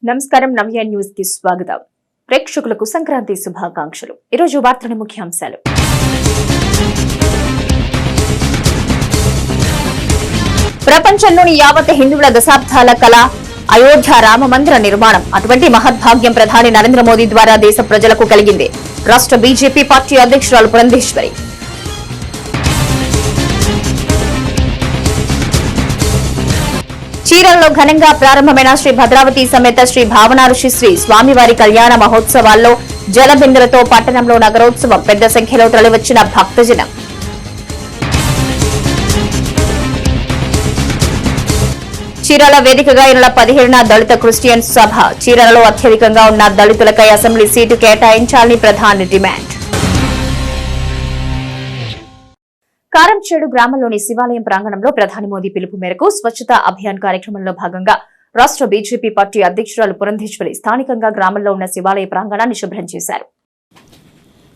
నమస్కారం నవ్య న్యూస్ కి స్వాగతం. ప్రేక్షకులకు సంక్రాంతి శుభాకాంక్షలు. ఈ రోజు వార్తల ముఖ్యాంశాలు. ప్రపంచంలోని యావత్ హిందువుల దశాబ్దాల కళ అయోధ్య రామ మందిర నిర్మాణం. అటువంటి మహద్భాగ్యం ప్రధాని నరేంద్ర మోదీ ద్వారా దేశ ప్రజలకు కలిగింది. రాష్ట్ర బీజేపీ పార్టీ అధ్యక్షురాలు పురంధేశ్వరి. చీరాలలో ఘనంగా ప్రారంభమైన శ్రీ భద్రావతి సమేత శ్రీ భావనారుషి శ్రీ స్వామివారి కళ్యాణ మహోత్సవాల్లో జలబిందులతో పట్టణంలో నగరోత్సవం. పెద్ద సంఖ్యలో తరలివచ్చిన భక్తజనం. చీరాల వేదికగా ఈ నెల 17న దళిత క్రిస్టియన్ సభ. చీరాలలో అత్యధికంగా ఉన్న దళితులకై అసెంబ్లీ సీటు కేటాయించాలని ప్రధాని డిమాండ్. కారంచేడు గ్రామంలోని శివాలయం ప్రాంగణంలో ప్రధాని మోదీ పిలుపు మేరకు స్వచ్ఛతా అభియాన్ కార్యక్రమంలో భాగంగా రాష్ట్ర బీజేపీ పార్టీ అధ్యక్షురాలు పురంధేశ్వరి స్థానికంగా గ్రామంలో ఉన్న శివాలయ ప్రాంగణాన్ని శుభ్రం చేశారు.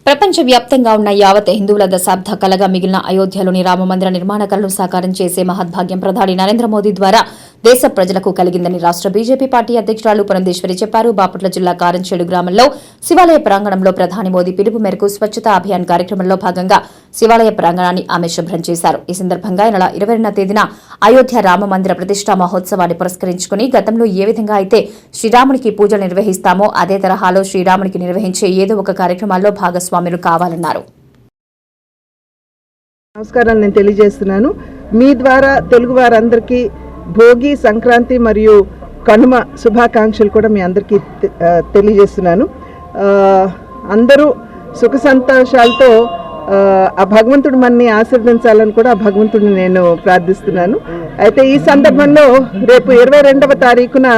ప్రపంచ వ్యాప్తంగా ఉన్న యావత్ హిందువుల దశాబ్ద కలగా మిగిలిన అయోధ్యలోని రామమందిర నిర్మాణ కలను సాకారం చేసే మహద్భాగ్యం ప్రధాని నరేంద్ర మోదీ ద్వారా దేశ ప్రజలకు కలిగిందని రాష్ట్ర బీజేపీ పార్టీ అధ్యక్షురాలు పురంధేశ్వరి చెప్పారు. బాపట్ల జిల్లా కారంచేడు గ్రామంలో శివాలయ ప్రాంగణంలో ప్రధాని మోదీ పిలుపు మేరకు స్వచ్ఛతా అభియాన్ కార్యక్రమంలో భాగంగా శివాలయ ప్రాంగణాన్ని ఆమె శుభ్రం చేశారు. ఈ సందర్భంగా ఈ నెల 22వ తేదీన అయోధ్య రామమందిర ప్రతిష్టా మహోత్సవాన్ని పురస్కరించుకుని గతంలో ఏ విధంగా అయితే శ్రీరామునికి పూజలు నిర్వహిస్తామో అదే తరహాలో శ్రీరామునికి నిర్వహించే ఏదో ఒక కార్యక్రమాల్లో భాగస్వాములు కావాలన్నారు. నమస్కారం నేను తెలియజేస్తున్నాను. మీ ద్వారా తెలుగు వారందరికీ భోగి, సంక్రాంతి మరియు కనుమ శుభాకాంక్షలు కూడా మీ అందరికీ తెలియజేస్తున్నాను. అందరూ సుఖ సంతోషాలతో ఆ భగవంతుడు మనని ఆశీర్వదించాలని కూడా ఆ భగవంతుడిని నేను ప్రార్థిస్తున్నాను. అయితే ఈ సందర్భంలో రేపు 22వ తారీఖున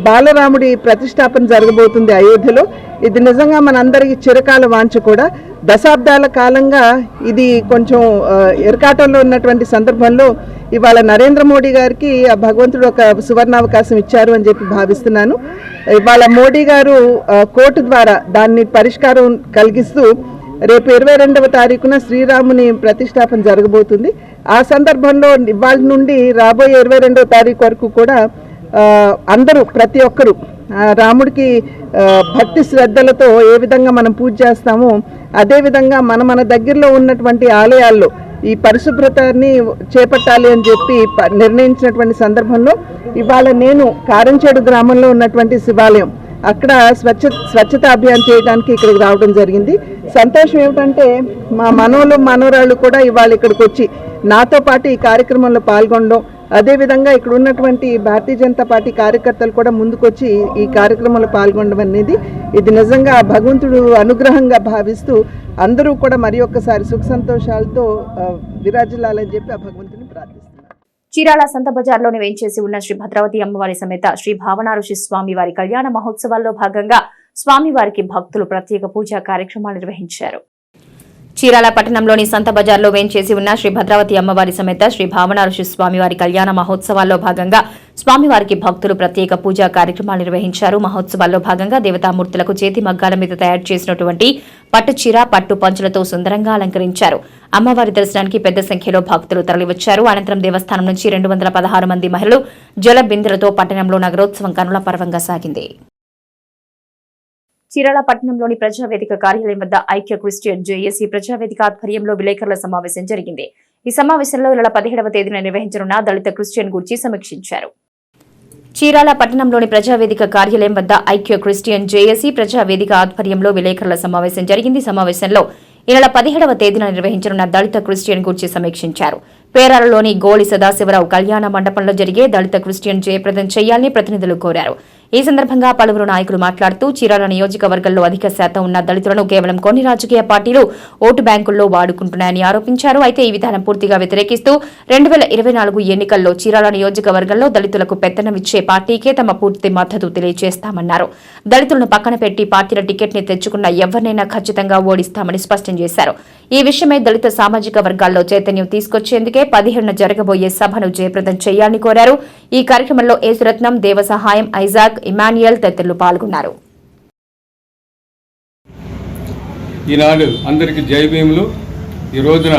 బాలరాముడి ప్రతిష్టాపన జరగబోతుంది అయోధ్యలో. ఇది నిజంగా మనందరికీ చిరకాల వాంఛ కూడా. దశాబ్దాల కాలంగా ఇది కొంచెం ఎరకాటంలో ఉన్నటువంటి సందర్భంలో ఇవాళ నరేంద్ర మోడీ గారికి ఆ భగవంతుడు ఒక సువర్ణావకాశం ఇచ్చారు అని చెప్పి భావిస్తున్నాను. ఇవాళ మోడీ గారు కోర్టు ద్వారా దాన్ని పరిష్కారం కలిగిస్తూ రేపు 22వ తారీఖున శ్రీరాముని ప్రతిష్టాపన జరగబోతుంది. ఆ సందర్భంలో ఇవాళ నుండి రాబోయే 22వ తారీఖు వరకు కూడా అందరూ ప్రతి ఒక్కరూ రాముడికి భక్తి శ్రద్ధలతో ఏ విధంగా మనం పూజ చేస్తామో అదేవిధంగా మన దగ్గరలో ఉన్నటువంటి ఆలయాల్లో ఈ పరిశుభ్రతని చేపట్టాలి అని చెప్పి నిర్ణయించినటువంటి సందర్భంలో ఇవాళ నేను కారంచేడు గ్రామంలో ఉన్నటువంటి శివాలయం అక్కడ స్వచ్ఛత అభియాన్ చేయడానికి ఇక్కడికి రావడం జరిగింది. సంతోషం ఏమిటంటే మా మనవరాళ్ళు కూడా ఇవాళ ఇక్కడికి వచ్చి నాతో పాటు ఈ కార్యక్రమంలో పాల్గొనడం, అదేవిధంగా ఇక్కడ ఉన్నటువంటి భారతీయ జనతా పార్టీ కార్యకర్తలు కూడా ముందుకొచ్చి ఈ కార్యక్రమంలో పాల్గొనడం అనేది ఇది నిజంగా భగవంతుడు అనుగ్రహంగా భావిస్తూ అందరూ కూడా మరి ఒక్కసారి సుఖ సంతోషాలతో విరాజిల్లాలని చెప్పి ఆ భగవంతుని ప్రార్థిస్తున్నారు. చీరాల సంత బజార్లోని వేంచేసి ఉన్న శ్రీ భద్రావతి అమ్మవారి సమేత శ్రీ భావనారుషి స్వామివారి కళ్యాణ మహోత్సవాల్లో భాగంగా స్వామివారికి భక్తులు ప్రత్యేక పూజా కార్యక్రమాలు నిర్వహించారు. చీరాల పట్టణంలోని సంత బజార్లో వేంచేసి ఉన్న శ్రీ భద్రావతి అమ్మవారి సమేత శ్రీ భావనారుషి స్వామివారి కళ్యాణ మహోత్సవాల్లో భాగంగా స్వామివారికి భక్తులు ప్రత్యేక పూజా కార్యక్రమాలు నిర్వహించారు. మహోత్సవాల్లో భాగంగా దేవతామూర్తులకు చేతి మగ్గాల మీద తయారు చేసినటువంటి పట్టు చీర, పట్టు పంచులతో సుందరంగా అలంకరించారు. అమ్మవారి దర్శనానికి పెద్ద సంఖ్యలో భక్తులు తరలివచ్చారు. అనంతరం దేవస్థానం నుంచి 216 మంది మహిళలు జల బిందెలతో పట్టణంలో నగరోత్సవం కనుల పర్వంగా సాగింది. చీరాల పట్టణంలోని ప్రజావేదిక కార్యాలయం వద్ద ఐక్య క్రిస్టియన్ జేఏసీ ప్రజావేదిక ఆధ్వర్యంలో విలేకరుల సమావేశం జరిగింది. ఈ సమావేశంలో 17వ తేదీన నిర్వహించనున్న దళిత క్రిస్టియన్ గురించి సమీక్షించారు. చీరాల పట్టణంలోని ప్రజావేదిక కార్యాలయం వద్ద ఐక్య క్రిస్టియన్ జేఏసీ ప్రజావేదిక ఆధ్వర్యంలో విలేకరుల సమావేశం జరిగింది. సమావేశంలో ఈ నెల 17వ తేదీన నిర్వహించనున్న దళిత క్రిస్టియన్ గురించి సమీక్షించారు. పేరాలలోని గోలి సదాశివరావు కళ్యాణ మండపంలో జరిగే దళిత క్రిస్టియన్ జయప్రదం చేయాలని ప్రతినిధులు కోరారు. ఈ సందర్భంగా పలువురు నాయకులు మాట్లాడుతూ చీరాల నియోజకవర్గంలో అధిక శాతం ఉన్న దళితులను కేవలం కొన్ని రాజకీయ పార్టీలు ఓటు బ్యాంకుల్లో వాడుకుంటున్నాయని ఆరోపించారు. అయితే ఈ విధానం పూర్తిగా వ్యతిరేకిస్తూ 2024 ఎన్నికల్లో చీరాల నియోజకవర్గంలో దళితులకు పెత్తనం ఇచ్చే పార్టీకే తమ పూర్తి మద్దతు తెలియజేస్తామన్నారు. దళితులను పక్కన పెట్టి పార్టీల టికెట్ ని తెచ్చుకున్న ఎవరినైనా ఖచ్చితంగా ఓడిస్తామని స్పష్టం చేశారు. ఈ విషయమై దళిత సామాజిక వర్గాల్లో చైతన్యం తీసుకొచ్చేందుకే 17న జరగబోయే సభను జయప్రదం చేయాలని కోరారు. ఈ కార్యక్రమంలో ఏసురత్నం, దేవసహాయం, ఐజాక్, ఇమాన్యుయల్ తదితరులు పాల్గొన్నారు. ఈనాడు అందరికీ జై భీములు. ఈ రోజున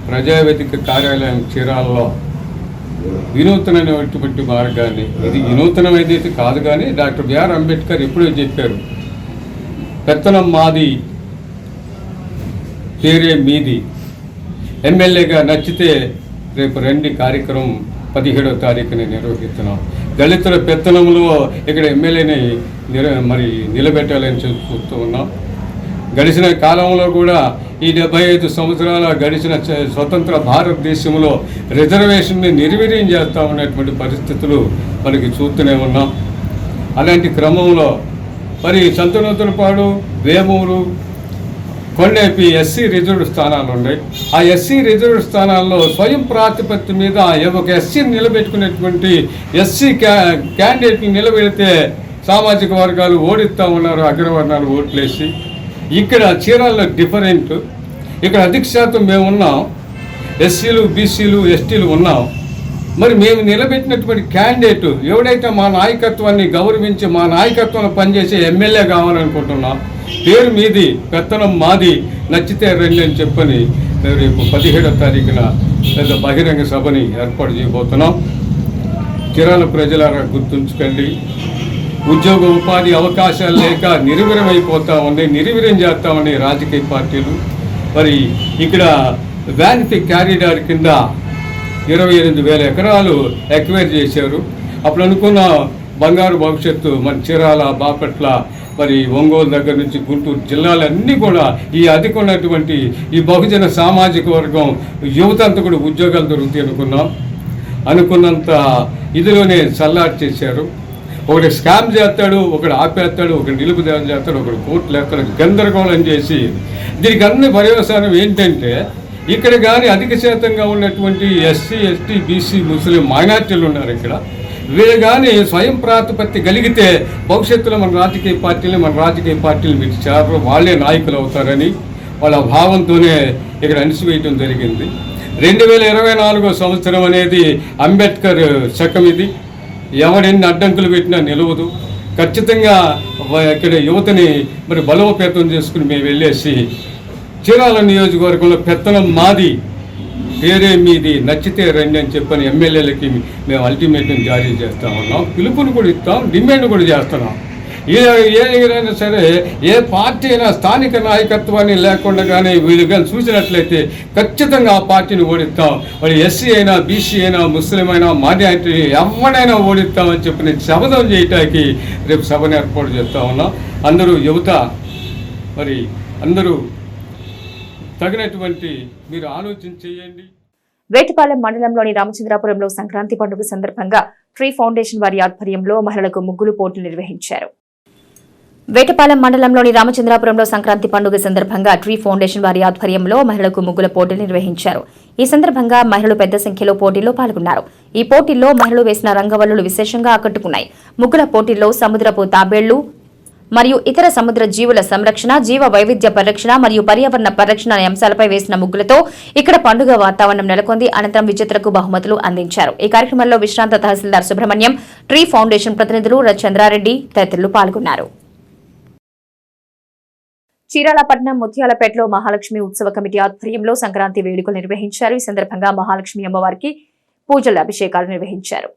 ప్రజావేదిక కార్యాలయం చీరాలలో వినూతనమైనటువంటి మార్గాన్ని, ఇది వినూతనమైనది కాదు కానీ డాక్టర్ బిఆర్ అంబేద్కర్ ఎప్పుడో చెప్పారు, పెత్తనం మాది పేరే మీది, ఎమ్మెల్యేగా నచ్చితే రేపు రండి కార్యక్రమం 17వ తారీఖున నిర్వహిస్తున్నాం. దళితుల పెత్తనంలో ఇక్కడ ఎమ్మెల్యేని నిలబెట్టాలని చూస్తూ ఉన్నాం. గడిచిన కాలంలో కూడా ఈ 75 సంవత్సరాల గడిచిన స్వతంత్ర భారతదేశంలో రిజర్వేషన్ని నిర్వీర్యం చేస్తూ ఉన్నటువంటి పరిస్థితులు మనకి చూస్తూనే ఉన్నాం. అలాంటి క్రమంలో మరి సంతనూతనపాడు, వేమూరు, కొండేపి ఎస్సీ రిజర్వ్డ్ స్థానాలు ఉన్నాయి. ఆ ఎస్సీ రిజర్వ్డ్ స్థానాల్లో స్వయం ప్రాతిపత్తి మీద ఒక ఎస్సీని నిలబెట్టుకునేటువంటి ఎస్సీ క్యాండిడేట్ని నిలబెడితే సామాజిక వర్గాలు ఓడిస్తూ ఉన్నారు, అగ్రవర్ణాలు ఓట్లేసి. ఇక్కడ చీరాల్లో డిఫరెంట్, ఇక్కడ అధిక శాతం మేము ఉన్నాం, ఎస్సీలు, బీసీలు, ఎస్టీలు ఉన్నాం. మరి మేము నిలబెట్టినటువంటి క్యాండిడేట్ ఎవడైతే మా నాయకత్వాన్ని గౌరవించి మా నాయకత్వంలో పనిచేసే ఎమ్మెల్యే కావాలనుకుంటున్నాం, పేరు మీది, పెత్తనం మాది, నచ్చితే రండి అని చెప్పని రేపు 17వ తారీఖున పెద్ద బహిరంగ సభని ఏర్పాటు చేయబోతున్నాం. చీరాల ప్రజలారా గుర్తుంచుకోండి, ఉద్యోగ ఉపాధి అవకాశాలు లేక నిర్వీర్యమైపోతూ ఉన్నాయి, నిర్వీర్యం చేస్తూ ఉన్నాయి రాజకీయ పార్టీలు. మరి ఇక్కడ వ్యానిటీ క్యారిడార్ కింద 28,000 ఎకరాలు ఎక్వైర్ చేశారు. అప్పుడు అనుకున్న బంగారు భవిష్యత్తు మన చీరాల, బాపట్ల, మరి ఒంగోలు దగ్గర నుంచి గుంటూరు జిల్లాలన్నీ కూడా ఈ అధిక ఉన్నటువంటి ఈ బహుజన సామాజిక వర్గం యువత అంతా కూడా ఉద్యోగాలు దొరుకుతాయి అనుకున్నంత ఇదిలోనే సల్లాట్ చేశారు. ఒకటి స్కామ్ చేస్తాడు, ఒకటి ఆపేస్తాడు, ఒకటి నిలుపుదల చేస్తాడు, ఒకటి కోర్టులు వేస్తాడు, గందరగోళం చేసి. దీనికి అన్ని పర్యవసానం ఏంటంటే ఇక్కడ కానీ అధిక శాతంగా ఉన్నటువంటి ఎస్సీ, ఎస్టీ, బీసీ, ముస్లిం మైనార్టీలు ఉన్నారు. ఇక్కడ వీళ్ళు కానీ స్వయం ప్రాతిపత్తి కలిగితే భవిష్యత్తులో మన రాజకీయ పార్టీలు విడిచారు, వాళ్ళే నాయకులు అవుతారని వాళ్ళ భావంతోనే ఇక్కడ అణిసివేయటం జరిగింది. 2024 సంవత్సరం అనేది అంబేద్కర్ శకం. ఇది ఎవరెన్ని అడ్డంకులు పెట్టినా నిలవదు. ఖచ్చితంగా ఇక్కడ యువతని మరి బలోపేతం చేసుకుని మేము వెళ్ళేసి చీరాల నియోజకవర్గంలో పెత్తనం మాది, పేరే మీది, నచ్చితే రండి అని చెప్పని ఎమ్మెల్యేలకి మేము అల్టిమేటం జారీ చేస్తూ ఉన్నాం. పిలుపుని కూడా ఇస్తాం, డిమాండ్ కూడా చేస్తున్నాం. ఏదైనా సరే ఏ పార్టీ అయినా స్థానిక నాయకత్వాన్ని లేకుండా కానీ వీళ్ళు కానీ చూసినట్లయితే ఖచ్చితంగా ఆ పార్టీని ఓడిస్తాం. వాళ్ళు ఎస్సీ అయినా, బీసీ అయినా, ముస్లిం అయినా, మైనారిటీ ఎవరైనా ఓడిస్తామని చెప్పి శపథం చేయటానికి రేపు సభను ఏర్పాటు చేస్తూ ఉన్నాం. అందరూ యువత మరి అందరూ తగినటువంటి మీరు ఆలోచన చేయండి. వేటపాలెం మండలంలోని రామచంద్రాపురంలో సంక్రాంతి పండుగ సందర్భంగా ట్రీ ఫౌండేషన్ వారి ఆధ్వర్యంలో మహిళలకు ముగ్గులు పోటీలు నిర్వహించారు. వేటపాలెం మండలంలోని రామచంద్రాపురంలో సంక్రాంతి పండుగ సందర్భంగా ట్రీ ఫౌండేషన్ వారి ఆధ్వర్యంలో మహిళలకు ముగ్గుల పోటీలు నిర్వహించారు. ఈ సందర్భంగా మహిళలు పెద్ద సంఖ్యలో పోటీల్లో పాల్గొన్నారు. ఈ పోటీల్లో మహిళలు వేసిన రంగవల్లులు విశేషంగా ఆకట్టుకున్నాయి. ముగ్గుల పోటీల్లో సముద్రపు తాబేళ్లు మరియు ఇతర సముద్ర జీవుల సంరక్షణ, జీవ వైవిధ్య పరిరక్షణ మరియు పర్యావరణ పరిరక్షణ అనే అంశాలపై వేసిన ముగ్గులతో ఇక్కడ పండుగ వాతావరణం నెలకొంది. అనంతరం విజేతలకు బహుమతులు అందించారు. ఈ కార్యక్రమంలో విశ్రాంత తహసీల్దార్ సుబ్రహ్మణ్యం, ట్రీ ఫౌండేషన్ ప్రతినిధులు చంద్రారెడ్డి తదితరులు పాల్గొన్నారు. చీరాలపట్నం ముత్యాలపేటలో మహాలక్ష్మి ఉత్సవ కమిటీ ఆధ్వర్యంలో సంక్రాంతి వేడుకలు నిర్వహించారు. ఈ సందర్భంగా మహాలక్ష్మి అమ్మవారికి పూజలు, అభిషేకాలు నిర్వహించారు.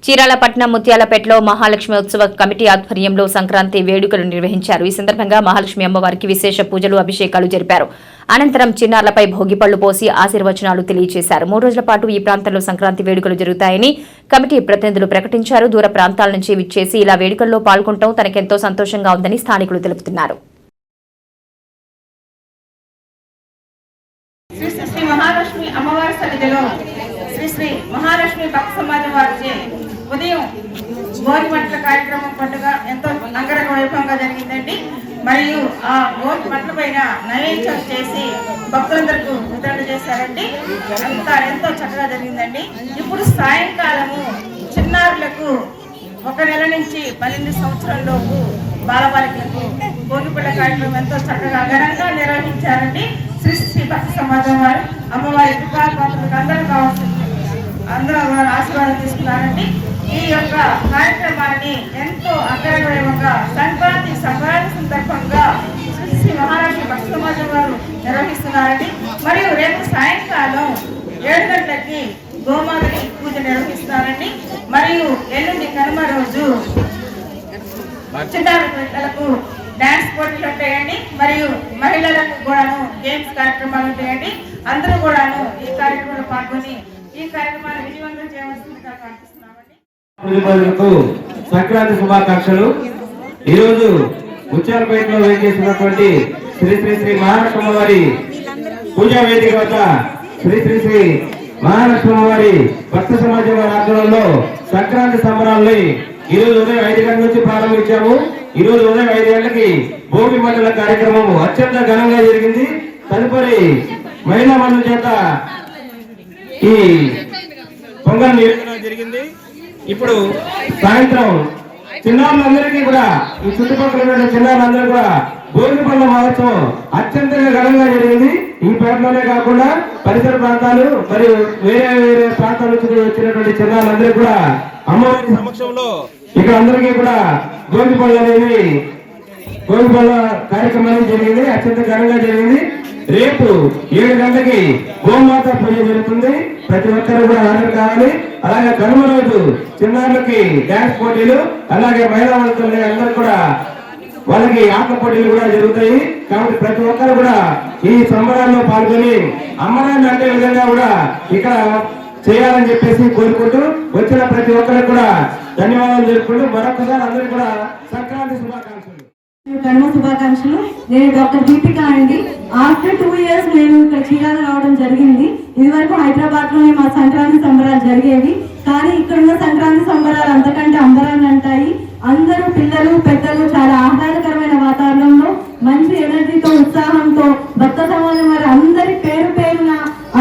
చీరాలపట్నం ముత్యాలపేటలో మహాలక్ష్మి ఉత్సవ కమిటీ ఆధ్వర్యంలో సంక్రాంతి వేడుకలు నిర్వహించారు. ఈ సందర్భంగా మహాలక్ష్మి అమ్మవారికి విశేష పూజలు, అభిషేకాలు జరిపారు. అనంతరం చిన్నారులపై భోగిపళ్లు పోసి ఆశీర్వచనాలు తెలియజేశారు. 3 రోజుల పాటు ఈ ప్రాంతంలో సంక్రాంతి వేడుకలు జరుగుతాయని కమిటీ ప్రతినిధులు ప్రకటించారు. దూర ప్రాంతాల నుంచి విచ్చేసి ఇలా వేడుకల్లో పాల్గొనడం తనకెంతో సంతోషంగా ఉందని స్థానికులు తెలుపుతున్నారు. శ్రీ మహాలక్ష్మి అమ్మవారి సన్నిధిలో శ్రీ మహాలక్ష్మి భక్త సమాజం వారిచే ఉదయం భోగి మంటల కార్యక్రమం పండుగ ఎంతో అంగరంగ వైభవంగా జరిగిందండి. మరియు ఆ భోగి మంటల పైన నైవేద్యం చేసి భక్తులందరికీ వితరణ చేశారండి. ఎంతో చక్కగా జరిగిందండి. ఇప్పుడు సాయంకాలము చిన్నారులకు 1 నెల నుంచి 12 సంవత్సరాలలోపు బాలబాలికలకు భోగిపళ్ళ కార్యక్రమం ఎంతో చక్కగా ఘనంగా నిర్వహించారండి. శ్రీ భక్త సమాజం వారు అమ్మవారి కృపాపాత్రులకు అందరూ కావాల్సింది, అందరూ వారు ఆశీర్వాదం తీసుకున్నారండి. ఈ యొక్క కార్యక్రమాన్ని ఎంతో అంగరంగ సంక్రాంతి సందర్భంగా శ్రీ మహాలక్ష్మి భక్త సమాజం వారు నిర్వహిస్తున్నారండి. మరియు రేపు సాయంకాలం 7 గంటలకి గోమాతకి పూజ నిర్వహిస్తారండి. మరియు ఎల్లుండి కనుమ రోజు చిన్నారి పిల్లలకు డాన్స్ పోటీలు ఉంటాయండి. మరియు మహిళలకు కూడాను గేమ్స్ కార్యక్రమాలు ఉంటాయండి. అందరూ కూడాను ఈ కార్యక్రమంలో పాల్గొని ఈ కార్యక్రమాన్ని విజయవంతం చేయవలసిందిగా ప్రార్థిస్తున్నామండి. సంక్రాంతి శుభాకాంక్షలు. ఈరోజు ముత్యాలపేటలో వేచేసినటువంటి శ్రీ శ్రీ శ్రీ మహాలక్ష్మి వారి పూజా వేదిక వద్ద శ్రీ శ్రీ శ్రీ మహాలక్ష్మి వారి భక్త సమాజం వారి ఆధ్వర్యంలో సంక్రాంతి సంబరాలని ఈరోజు ఉదయం 5 గంటల నుంచి ప్రారంభించాము. ఈరోజు ఉదయం 5 గంటలకి భోగి మండల కార్యక్రమం అత్యంత ఘనంగా జరిగింది. తదుపరి మహిళా మండలి చేత ఈ పొంగల్ నిర్వహణ జరిగింది. ఇప్పుడు సాయంత్రం చిన్నారులందరికీ కూడా ఈ చుట్టుపక్కల చిన్నారులందరూ కూడా భోగి పండ్ల మహోత్సవం అత్యంతంగా ఘనంగా జరిగింది. ఈ పేటలోనే కాకుండా పరిసర ప్రాంతాలు మరియు వేరే వేరే ప్రాంతాల నుంచి వచ్చినటువంటి చిన్నారులందరూ కూడా అమ్మవారి సమక్షంలో ఇక్కడ అందరికీ కూడా భోగి పళ్ళ కార్యక్రమం జరిగింది. అత్యంత ఘనంగా జరిగింది. రేపు 7 గంటలకి గోమాత పూజ జరుగుతుంది. ప్రతి ఒక్కరు కూడా హాజరు కావాలి. అలాగే కనుమ రోజు చిన్నారులకి డాన్స్ పోటీలు, అలాగే మహిళా వంతులు అందరూ కూడా వాళ్ళకి ఆట పోటీలు కూడా జరుగుతాయి. కాబట్టి ప్రతి ఒక్కరు కూడా ఈ సంబరాల్లో పాల్గొని అమ్మరాన్ని అంటే విధంగా కూడా ఇక్కడ చేయాలని చెప్పేసి కోరుకుంటూ వచ్చిన ప్రతి ఒక్కరికి కూడా ధన్యవాదాలు తెలుపుకుంటూ మరొకసారి అందరికీ కూడా సంక్రాంతి శుభాకాంక్షలు. కనుమ శుభాకాంక్షలు. నేను డాక్టర్ దీపిక అండి. ఆఫ్టర్ 2 years నేను ఇక్కడ చీరాల రావడం జరిగింది. ఇదివరకు హైదరాబాద్ లోనే మా సంక్రాంతి సంబరాలు జరిగేవి. కానీ ఇక్కడున్న సంక్రాంతి సంబరాలు అంతకంటే అంబరాన్ని అంటాయి. అందరూ పిల్లలు పెద్దలు చాలా ఆహ్లాదకరమైన వాతావరణంలో మంచి ఎనర్జీతో ఉత్సాహంతో భక్త సమాజం వారి అందరి పేరు పేరున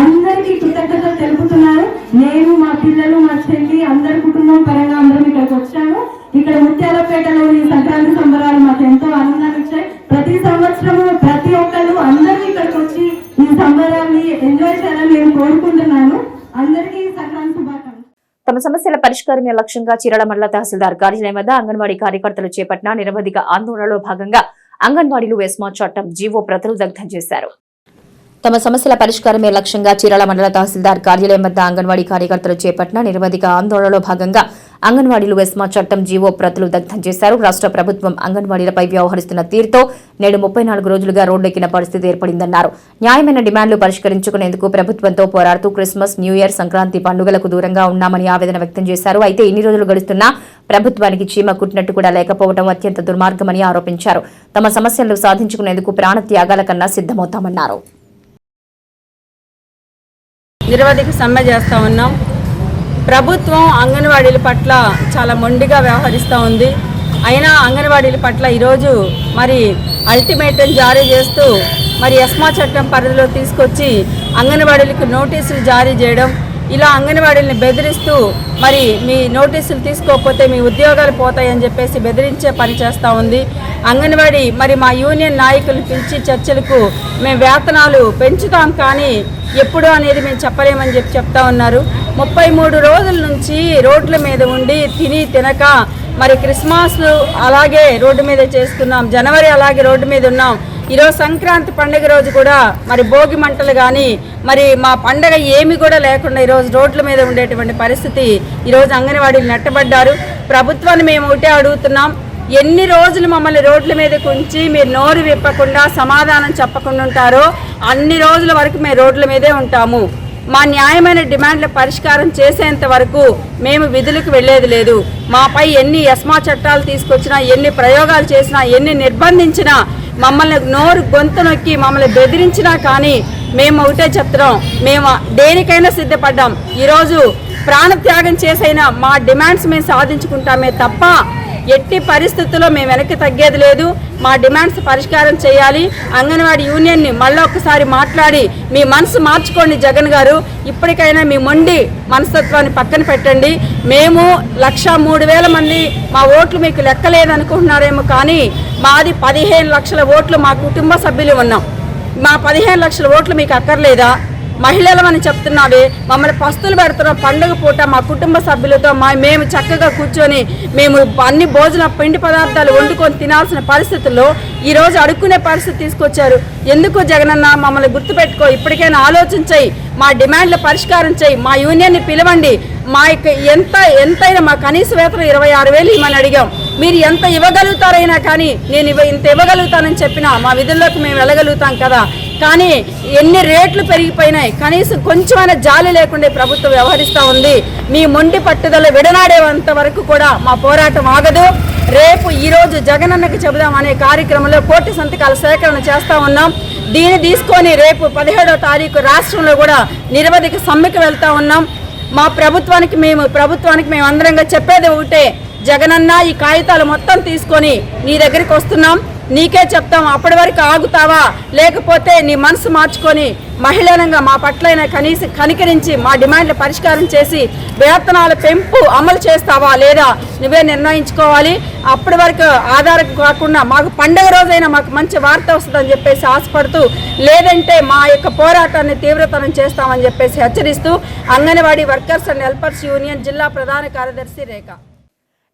అందరికీ కృతజ్ఞతలు తెలుపుతున్నాను. నేను మా పిల్లలు మా చెల్లి అందరి కుటుంబం పరంగా అందరం ఇక్కడికి వచ్చాము. ఇక్కడ ముత్యాలపేటలో ఈ సంక్రాంతి సంబరాలు మాకు ఎంతో ఆనందాన్ని ఇచ్చాయి. ప్రతి సంవత్సరము ప్రతి ఒక్కరు అందరూ ఇక్కడికి వచ్చి ఈ సంబరాన్ని ఎంజాయ్ చేయాలని నేను కోరుకుంటున్నాను. అందరికీ సంక్రాంతి శుభాకాంక్షలు. తమ సమస్యల పరిష్కారమే లక్ష్యంగా చీరాల మండల తహసీల్దార్ కార్యాలయం వద్ద అంగన్వాడీ కార్యకర్తలు చేపట్టిన నిరవధిక ఆందోళనలో భాగంగా అంగన్వాడీలు ఎస్మా చట్టం జీవో ప్రతులు దగ్ధం చేశారు. తమ సమస్యల పరిష్కారమే లక్ష్యంగా చీరాల మండల తహసీల్దార్ కార్యాలయం వద్ద అంగన్వాడీ కార్యకర్తలు చేపట్టిన నిరవధిక ఆందోళనలో భాగంగా అంగన్వాడీలు ఎస్మా చట్టం జీవో ప్రతులు దగ్ధం చేశారు. రాష్ట్ర ప్రభుత్వం అంగన్వాడీలపై వ్యవహరిస్తున్న తీరుతో నేడు 34 రోజులుగా రోడ్డెక్కిన పరిస్థితి ఏర్పడిందన్నారు. న్యాయమైన డిమాండ్లు పరిష్కరించుకునేందుకు ప్రభుత్వంతో పోరాడుతూ క్రిస్మస్, న్యూ ఇయర్, సంక్రాంతి పండుగలకు దూరంగా ఉన్నామని ఆవేదన వ్యక్తం చేశారు. అయితే ఇన్ని రోజులు గడుస్తున్నా ప్రభుత్వానికి చీమ కుట్టినట్టు కూడా లేకపోవడం అత్యంత దుర్మార్గమని ఆరోపించారు. తమ సమస్యలను సాధించుకునేందుకు ప్రాణత్యాగాల కన్నా సిద్ధమవుతామన్నారు. నిరవధిక సమ్మె చేస్తూ ఉన్నాం. ప్రభుత్వం అంగన్వాడీల పట్ల చాలా మొండిగా వ్యవహరిస్తూ ఉంది. అయినా అంగన్వాడీల పట్ల ఈరోజు మరి అల్టిమేటం జారీ చేస్తూ మరి ఎస్మా చట్టం పరిధిలో తీసుకొచ్చి అంగన్వాడీలకు నోటీసులు జారీ చేయడం, ఇలా అంగన్వాడీలను బెదిరిస్తూ మరి మీ నోటీసులు తీసుకోకపోతే మీ ఉద్యోగాలు పోతాయని చెప్పేసి బెదిరించే పని చేస్తూ ఉంది. అంగన్వాడీ మరి మా యూనియన్ నాయకులు పిలిచి చర్చలకు మేము వేతనాలు పెంచుతాం కానీ ఎప్పుడు అనేది మేము చెప్పలేమని చెప్తా ఉన్నారు. 33 రోజుల నుంచి రోడ్ల మీద ఉండి తినక మరి క్రిస్మస్ అలాగే రోడ్డు మీద చేస్తున్నాం, జనవరి అలాగే రోడ్డు మీద ఉన్నాం. ఈరోజు సంక్రాంతి పండుగ రోజు కూడా మరి భోగి మంటలు కానీ మరి మా పండగ ఏమి కూడా లేకుండా ఈరోజు రోడ్ల మీద ఉండేటువంటి పరిస్థితి ఈరోజు అంగన్వాడీలు నెట్టబడ్డారు. ప్రభుత్వాన్ని మేము ఒకటే అడుగుతున్నాం, ఎన్ని రోజులు మమ్మల్ని రోడ్ల మీదకి ఉంచి మీరు నోరు విప్పకుండా సమాధానం చెప్పకుండా ఉంటారో అన్ని రోజుల వరకు మేము రోడ్ల మీదే ఉంటాము. మా న్యాయమైన డిమాండ్ల పరిష్కారం చేసేంత వరకు మేము విధులకు వెళ్లేది లేదు. మాపై ఎన్ని ఎస్మా చట్టాలు తీసుకొచ్చినా, ఎన్ని ప్రయోగాలు చేసినా, ఎన్ని నిర్బంధించినా, మమ్మల్ని నోరు గొంతు నొక్కి మమ్మల్ని బెదిరించినా కానీ మేము ఒకటే చెప్తున్నాం, మేము దేనికైనా సిద్ధపడ్డాం. ఈరోజు ప్రాణత్యాగం చేసైనా మా డిమాండ్స్ మేము సాధించుకుంటామే తప్ప ఎట్టి పరిస్థితుల్లో మేము వెనక్కి తగ్గేది లేదు. మా డిమాండ్స్ పరిష్కారం చేయాలి. అంగన్వాడీ యూనియన్ని మళ్ళీ ఒక్కసారి మాట్లాడి మీ మనసు మార్చుకోండి జగన్ గారు. ఇప్పటికైనా మీ మొండి మనస్తత్వాన్ని పక్కన పెట్టండి. మేము 1,03,000 మంది మా ఓట్లు మీకు లెక్కలేదనుకుంటున్నారేమో కానీ మాది 15 లక్షల ఓట్లు మా కుటుంబ సభ్యులు ఉన్నాం. మా 15 లక్షల ఓట్లు మీకు అక్కర్లేదా? మహిళలమని చెప్తున్నావే, మమ్మల్ని పస్తులు పెడుతున్నాం. పండుగ పూట మా కుటుంబ సభ్యులతో మేము చక్కగా కూర్చొని మేము అన్ని భోజన పిండి పదార్థాలు వండుకొని తినాల్సిన పరిస్థితుల్లో ఈరోజు అడుక్కునే పరిస్థితి తీసుకొచ్చారు. ఎందుకు జగనన్న మమ్మల్ని గుర్తుపెట్టుకో, ఇప్పటికైనా ఆలోచించాయి. మా డిమాండ్ల పరిష్కారం చేయి, మా యూనియన్ని పిలవండి, మా ఎంతైనా మా కనీస వేతనం 26,000 ఇవ్వమని అడిగాం. మీరు ఎంత ఇవ్వగలుగుతారైనా కానీ నేను ఇంత ఇవ్వగలుగుతానని చెప్పినా మా విధుల్లోకి మేము వెళ్ళగలుగుతాం కదా. కానీ ఎన్ని రేట్లు పెరిగిపోయినాయి, కనీసం కొంచెమైనా జాలి లేకుండా ప్రభుత్వం వ్యవహరిస్తూ ఉంది. మీ మొండి పట్టుదల విడనాడేంత వరకు కూడా మా పోరాటం ఆగదు. రేపు ఈరోజు జగనన్నకి చెబుదాం అనే కార్యక్రమంలో 1 కోటి సంతకాల సేకరణ చేస్తూ ఉన్నాం. దీన్ని తీసుకొని రేపు 17వ తారీఖు రాష్ట్రంలో కూడా నిరవధిక సమ్మెకు వెళ్తూ ఉన్నాం. మా ప్రభుత్వానికి మేము అందరంగా చెప్పేది ఒకటే, జగనన్న ఈ కాగితాలు మొత్తం తీసుకొని నీ దగ్గరికి వస్తున్నాం, నీకే చెప్తాం, అప్పటి వరకు ఆగుతావా, లేకపోతే నీ మనసు మార్చుకొని మహిళలంగా మా పట్లైనా కనికరించి మా డిమాండ్లు పరిష్కారం చేసి వేతనాల పెంపు అమలు చేస్తావా లేదా నువ్వే నిర్ణయించుకోవాలి. అప్పటి వరకు ఆధారం కాకుండా మాకు పండుగ రోజైనా మాకు మంచి వార్త వస్తుందని చెప్పేసి ఆశపడుతూ, లేదంటే మా యొక్క పోరాటాన్ని తీవ్రతరం చేస్తామని చెప్పేసి హెచ్చరిస్తూ anganwadi workers and helpers union జిల్లా ప్రధాన కార్యదర్శి రేఖ.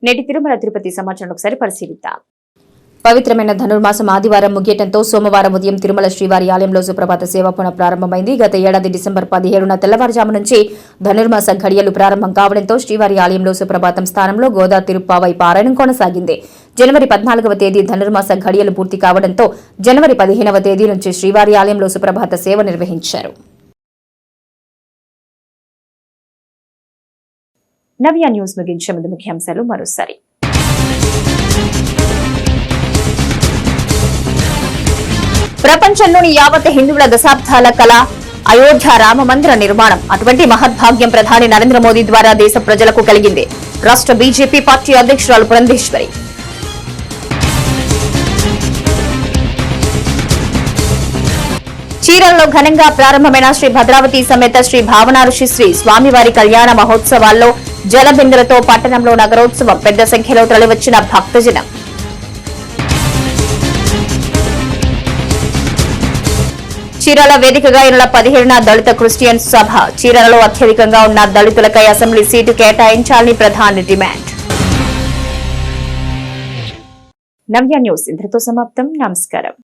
నేటి తిరుమల తిరుపతి సమాచారం ఒకసారి పరిశీలిద్దాం. పవిత్రమైన ధనుర్మాసం ఆదివారం ముగియటంతో సోమవారం ఉదయం తిరుమల శ్రీవారి ఆలయంలో సుప్రభాత సేవ పునః ప్రారంభమైంది. గత ఏడాది డిసెంబర్ 17న తెల్లవారుజాము నుంచి ధనుర్మాస ఘడియలు ప్రారంభం కావడంతో శ్రీవారి ఆలయంలో సుప్రభాతం స్థానంలో గోదా తిరుప్పావై పారాయణం కొనసాగింది. జనవరి 14వ తేదీ ధనుర్మాస ఘడియలు పూర్తి కావడంతో జనవరి 15వ తేదీ నుంచి శ్రీవారి ఆలయంలో సుప్రభాత సేవ నిర్వహించారు. నవ్య న్యూస్ ముగించే ముందు ముఖ్యాంశాలు మరోసారి. ప్రపంచంలోని యావత్ హిందువుల దశాబ్దాల కళ అయోధ్య రామ మందిర నిర్మాణం. అటువంటి మహద్భాగ్యం ప్రధాని నరేంద్ర మోదీ ద్వారా దేశ ప్రజలకు కలిగింది. రాష్ట్ర బీజేపీ పార్టీ అధ్యక్షురాలు పురంధేశ్వరి. చీరల్లో ఘనంగా ప్రారంభమైన శ్రీ భద్రావతి సమేత శ్రీ భావన ఋషిశ్రీ స్వామివారి కళ్యాణ మహోత్సవాల్లో జలబిందులతో పట్టణంలో నగరోత్సవం. పెద్ద సంఖ్యలో తరలివచ్చిన భక్తజనం. చీరాల వేదికగా ఈ నెల 17న దళిత క్రిస్టియన్ సభ. చీరాలలో అత్యధికంగా ఉన్న దళితులకై అసెంబ్లీ సీటు కేటాయించాలని ప్రధాని డిమాండ్. నవ్య న్యూస్ ఇంతటితో సమాప్తం. నమస్కారం.